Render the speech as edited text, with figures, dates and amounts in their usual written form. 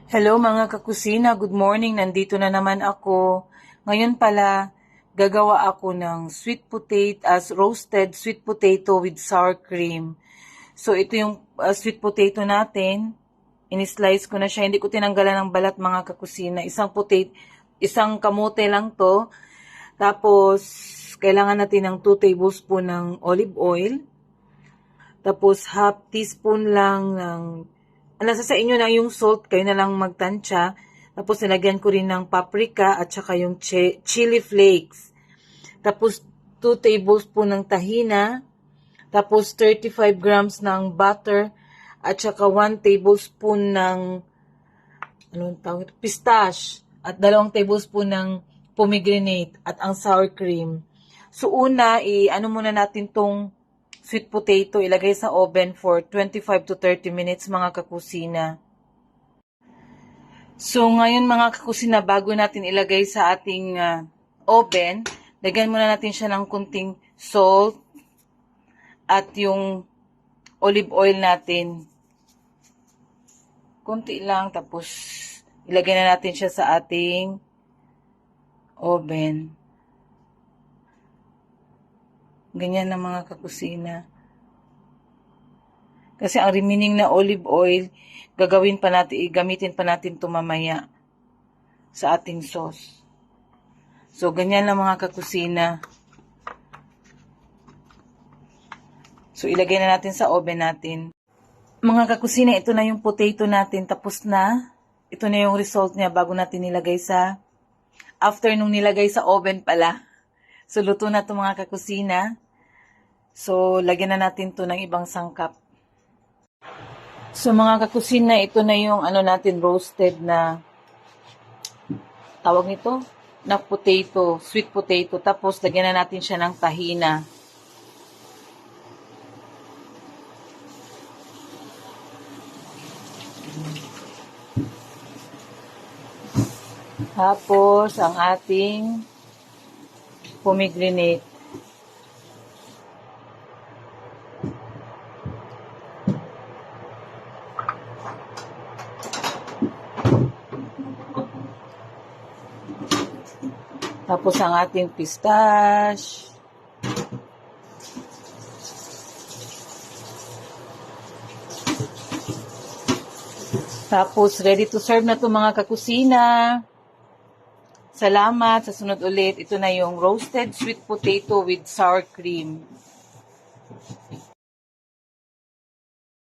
Hello mga kakusina, good morning. Nandito na naman ako. Ngayon pala, gagawa ako ng roasted sweet potato with sour cream. So ito yung sweet potato natin. In-slice ko na siya. Hindi ko tinanggalan ng balat mga kakusina. Isang kamote lang to. Tapos, kailangan natin ng 2 tablespoon ng olive oil. Tapos, half teaspoon lang ng nasa sa inyo na yung salt, kayo na lang magtansya. Tapos nilagyan ko rin ng paprika at saka yung chili flakes. Tapos 2 tablespoon ng tahina. Tapos 35 grams ng butter at saka 1 tablespoon ng pistache at 2 tablespoon ng pomegranate at ang sour cream. So una, muna natin tong sweet potato, ilagay sa oven for 25 to 30 minutes mga kakusina. So ngayon mga kakusina, bago natin ilagay sa ating oven, lagyan muna natin siya ng kunting salt at yung olive oil natin. Kunti lang, tapos ilagay na natin siya sa ating oven. Ganyan na mga kakusina. Kasi ang remaining na olive oil, gamitin pa natin ito mamaya sa ating sauce. So, ganyan na mga kakusina. So, ilagay na natin sa oven natin. Mga kakusina, ito na yung potato natin. Tapos na. Ito na yung result niya bago natin nilagay after nung nilagay sa oven pala. So, luto na ito mga kakusina. So, lagyan na natin ito ng ibang sangkap. So, mga kakusina, ito na yung natin roasted na tawag nito na potato, sweet potato. Tapos, lagyan na natin siya ng tahina. Tapos, ang ating pomegranate. Tapos, ang ating pistache. Tapos, ready to serve na ito mga kakusina. Salamat. Sa sunod ulit, ito na yung roasted sweet potato with sour cream.